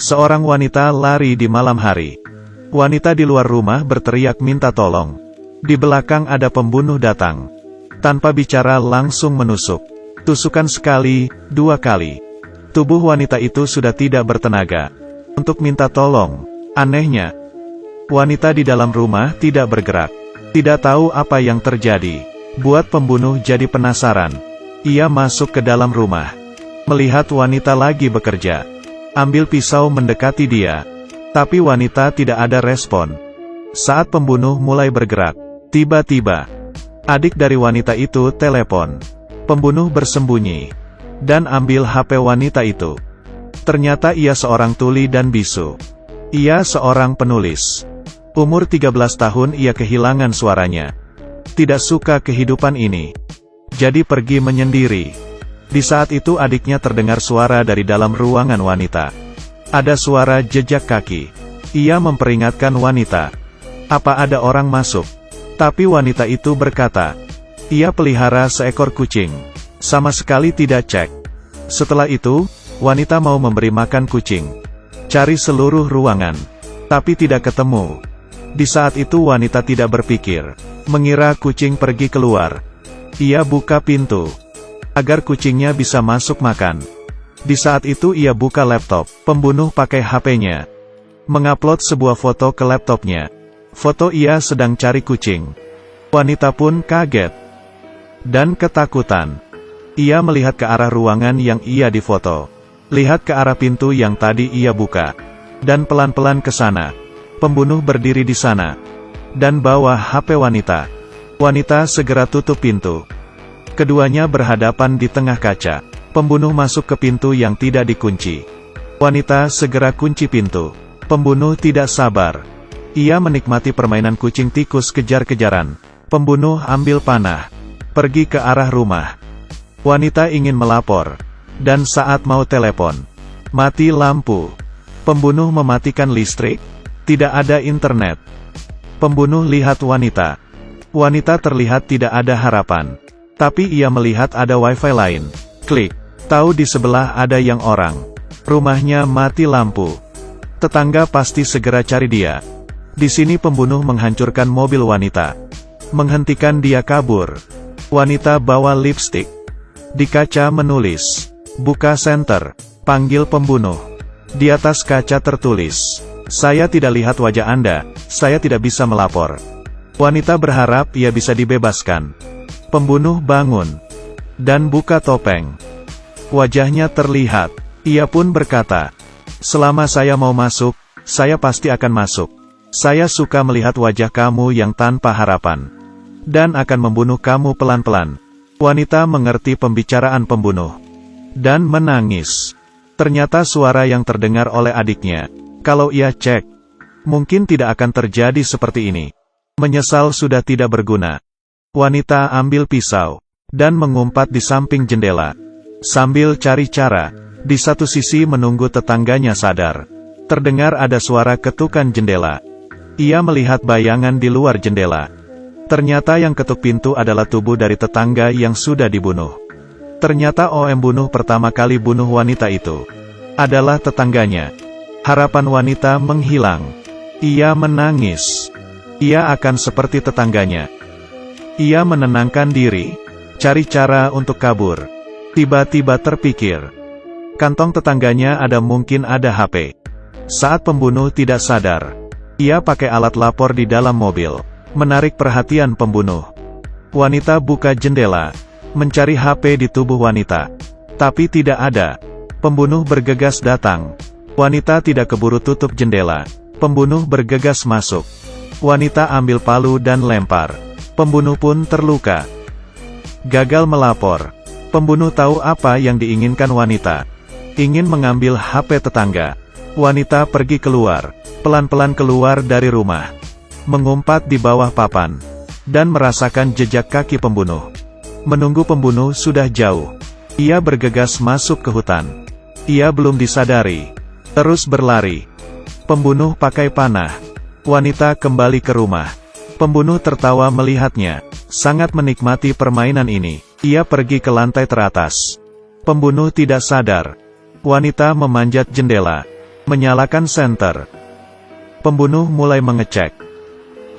Seorang wanita lari di malam hari. Wanita di luar rumah berteriak minta tolong. Di belakang ada pembunuh datang. Tanpa bicara langsung menusuk. Tusukan sekali, 2 kali. Tubuh wanita itu sudah tidak bertenaga untuk minta tolong. Anehnya, wanita di dalam rumah tidak bergerak. Tidak tahu apa yang terjadi. Buat pembunuh jadi penasaran. Ia masuk ke dalam rumah. Melihat wanita lagi bekerja. Ambil pisau mendekati dia. Tapi wanita tidak ada respon. Saat pembunuh mulai bergerak, tiba-tiba, adik dari wanita itu telepon. Pembunuh bersembunyi. Dan ambil HP wanita itu. Ternyata ia seorang tuli dan bisu. Ia seorang penulis. Umur 13 tahun ia kehilangan suaranya. Tidak suka kehidupan ini. Jadi pergi menyendiri. Di saat itu adiknya terdengar suara dari dalam ruangan wanita. Ada suara jejak kaki. Ia memperingatkan wanita. Apa ada orang masuk? Tapi wanita itu berkata, ia pelihara seekor kucing. Sama sekali tidak cek. Setelah itu, wanita mau memberi makan kucing. Cari seluruh ruangan. Tapi tidak ketemu. Di saat itu wanita tidak berpikir. Mengira kucing pergi keluar. Ia buka pintu. Agar kucingnya bisa masuk makan. Di saat itu ia buka laptop. Pembunuh pakai HP-nya. Mengupload sebuah foto ke laptopnya. Foto ia sedang cari kucing. Wanita pun kaget. Dan ketakutan. Ia melihat ke arah ruangan yang ia difoto. Lihat ke arah pintu yang tadi ia buka. Dan pelan-pelan ke sana. Pembunuh berdiri di sana. Dan bawa HP wanita. Wanita segera tutup pintu. Keduanya berhadapan di tengah kaca. Pembunuh masuk ke pintu yang tidak dikunci. Wanita segera kunci pintu. Pembunuh tidak sabar. Ia menikmati permainan kucing tikus kejar-kejaran. Pembunuh ambil panah. Pergi ke arah rumah. Wanita ingin melapor. Dan saat mau telepon, mati lampu. Pembunuh mematikan listrik. Tidak ada internet. Pembunuh lihat wanita. Wanita terlihat tidak ada harapan. Tapi ia melihat ada wifi lain. Klik. Tahu di sebelah ada yang orang. Rumahnya mati lampu. Tetangga pasti segera cari dia. Di sini pembunuh menghancurkan mobil wanita. Menghentikan dia kabur. Wanita bawa lipstik. Di kaca menulis. Buka senter. Panggil pembunuh. Di atas kaca tertulis. Saya tidak lihat wajah Anda. Saya tidak bisa melapor. Wanita berharap ia bisa dibebaskan. Pembunuh bangun. Dan buka topeng. Wajahnya terlihat. Ia pun berkata, selama saya mau masuk, saya pasti akan masuk. Saya suka melihat wajah kamu yang tanpa harapan. Dan akan membunuh kamu pelan-pelan. Wanita mengerti pembicaraan pembunuh. Dan menangis. Ternyata suara yang terdengar oleh adiknya. Kalau ia cek, mungkin tidak akan terjadi seperti ini. Menyesal sudah tidak berguna. Wanita ambil pisau. Dan mengumpat di samping jendela. Sambil cari cara. Di satu sisi menunggu tetangganya sadar. Terdengar ada suara ketukan jendela. Ia melihat bayangan di luar jendela. Ternyata yang ketuk pintu adalah tubuh dari tetangga yang sudah dibunuh. Ternyata OM bunuh pertama kali bunuh wanita itu adalah tetangganya. Harapan wanita menghilang. Ia menangis. Ia akan seperti tetangganya. Ia menenangkan diri. Cari cara untuk kabur. Tiba-tiba terpikir. Kantong tetangganya mungkin ada HP. Saat pembunuh tidak sadar. Ia pakai alat lapor di dalam mobil. Menarik perhatian pembunuh. Wanita buka jendela. Mencari HP di tubuh wanita. Tapi tidak ada. Pembunuh bergegas datang. Wanita tidak keburu tutup jendela. Pembunuh bergegas masuk. Wanita ambil palu dan lempar. Pembunuh pun terluka. Gagal melapor. Pembunuh tahu apa yang diinginkan wanita. Ingin mengambil HP tetangga. Wanita pergi keluar. Pelan-pelan keluar dari rumah. Mengumpat di bawah papan. Dan merasakan jejak kaki pembunuh. Menunggu pembunuh sudah jauh. Ia bergegas masuk ke hutan. Ia belum disadari. Terus berlari. Pembunuh pakai panah. Wanita kembali ke rumah. Pembunuh tertawa melihatnya. Sangat menikmati permainan ini. Ia pergi ke lantai teratas. Pembunuh tidak sadar. Wanita memanjat jendela. Menyalakan senter. Pembunuh mulai mengecek.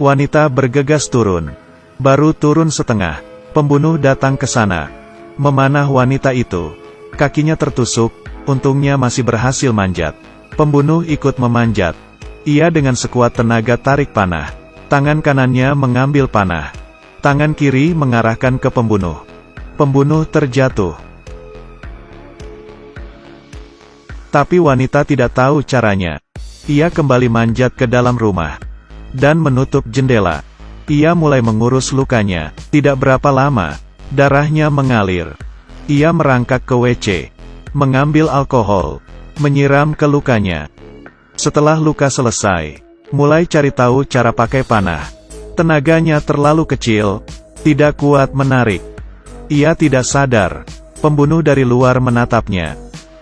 Wanita bergegas turun. Baru turun setengah, pembunuh datang ke sana. Memanah wanita itu. Kakinya tertusuk, untungnya masih berhasil manjat. Pembunuh ikut memanjat. Ia dengan sekuat tenaga tarik panah. Tangan kanannya mengambil panah. Tangan kiri mengarahkan ke pembunuh. Pembunuh terjatuh. Tapi wanita tidak tahu caranya. Ia kembali manjat ke dalam rumah. Dan menutup jendela. Ia mulai mengurus lukanya. Tidak berapa lama, darahnya mengalir. Ia merangkak ke WC. Mengambil alkohol. Menyiram ke lukanya. Setelah luka selesai, mulai cari tahu cara pakai panah. Tenaganya terlalu kecil. Tidak kuat menarik. Ia tidak sadar. Pembunuh dari luar menatapnya.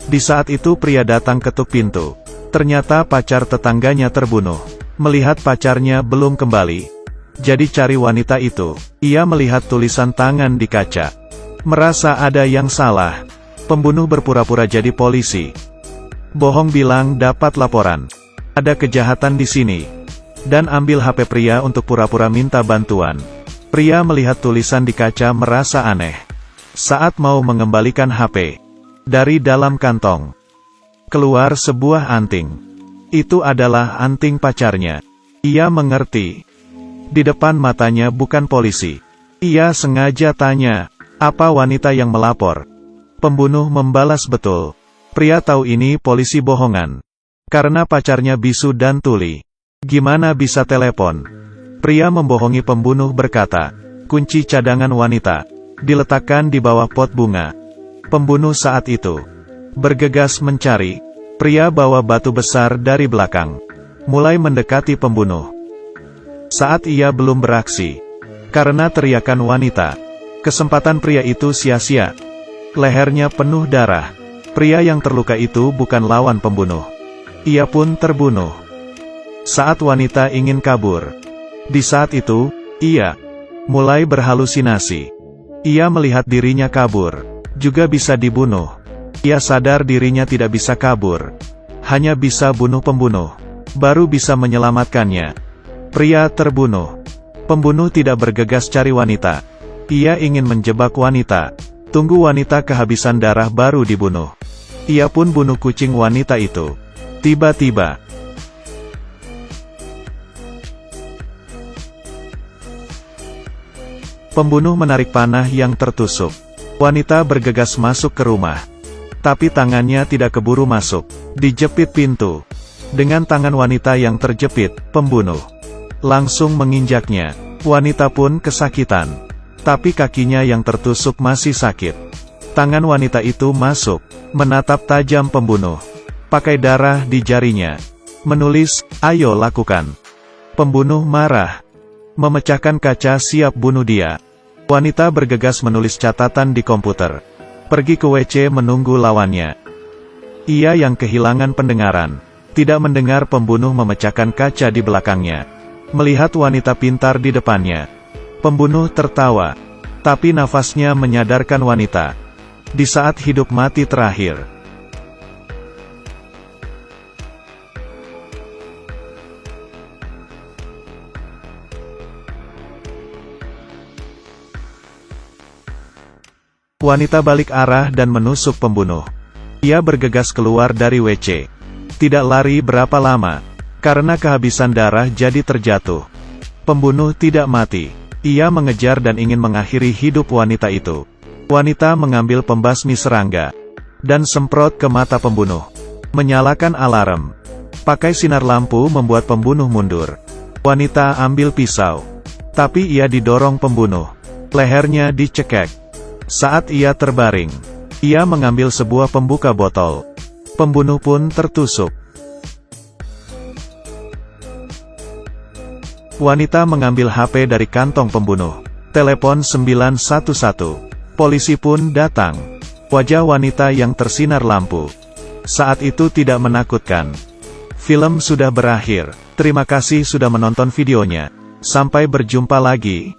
Di saat itu pria datang ketuk pintu. Ternyata pacar tetangganya terbunuh. Melihat pacarnya belum kembali, jadi cari wanita itu. Ia melihat tulisan tangan di kaca. Merasa ada yang salah. Pembunuh berpura-pura jadi polisi. Bohong bilang dapat laporan. Ada kejahatan di sini. Dan ambil HP pria untuk pura-pura minta bantuan. Pria melihat tulisan di kaca merasa aneh. Saat mau mengembalikan HP, dari dalam kantong keluar sebuah anting. Itu adalah anting pacarnya. Ia mengerti. Di depan matanya bukan polisi. Ia sengaja tanya, apa wanita yang melapor? Pembunuh membalas betul. Pria tahu ini polisi bohongan. Karena pacarnya bisu dan tuli. Gimana bisa telepon? Pria membohongi pembunuh berkata, kunci cadangan wanita diletakkan di bawah pot bunga. Pembunuh saat itu bergegas mencari. Pria bawa batu besar dari belakang. Mulai mendekati pembunuh. Saat ia belum beraksi. Karena teriakan wanita. Kesempatan pria itu sia-sia. Lehernya penuh darah. Pria yang terluka itu bukan lawan pembunuh. Ia pun terbunuh. Saat wanita ingin kabur. Di saat itu, ia mulai berhalusinasi. Ia melihat dirinya kabur. Juga bisa dibunuh. Ia sadar dirinya tidak bisa kabur. Hanya bisa bunuh pembunuh. Baru bisa menyelamatkannya. Pria terbunuh. Pembunuh tidak bergegas cari wanita. Ia ingin menjebak wanita. Tunggu wanita kehabisan darah baru dibunuh. Ia pun bunuh kucing wanita itu. Tiba-tiba, pembunuh menarik panah yang tertusuk. Wanita bergegas masuk ke rumah. Tapi tangannya tidak keburu masuk. Dijepit pintu. Dengan tangan wanita yang terjepit, pembunuh langsung menginjaknya. Wanita pun kesakitan. Tapi kakinya yang tertusuk masih sakit. Tangan wanita itu masuk, menatap tajam pembunuh. Pakai darah di jarinya. Menulis, ayo lakukan. Pembunuh marah. Memecahkan kaca siap bunuh dia. Wanita bergegas menulis catatan di komputer. Pergi ke WC menunggu lawannya. Ia yang kehilangan pendengaran. Tidak mendengar pembunuh memecahkan kaca di belakangnya. Melihat wanita pintar di depannya. Pembunuh tertawa. Tapi nafasnya menyadarkan wanita. Di saat hidup mati terakhir. Wanita balik arah dan menusuk pembunuh. Ia bergegas keluar dari WC. Tidak lari berapa lama. Karena kehabisan darah jadi terjatuh. Pembunuh tidak mati. Ia mengejar dan ingin mengakhiri hidup wanita itu. Wanita mengambil pembasmi serangga. Dan semprot ke mata pembunuh. Menyalakan alarm. Pakai sinar lampu membuat pembunuh mundur. Wanita ambil pisau. Tapi ia didorong pembunuh. Lehernya dicekek. Saat ia terbaring, ia mengambil sebuah pembuka botol. Pembunuh pun tertusuk. Wanita mengambil HP dari kantong pembunuh. Telepon 911. Polisi pun datang. Wajah wanita yang tersinar lampu. Saat itu tidak menakutkan. Film sudah berakhir. Terima kasih sudah menonton videonya. Sampai berjumpa lagi.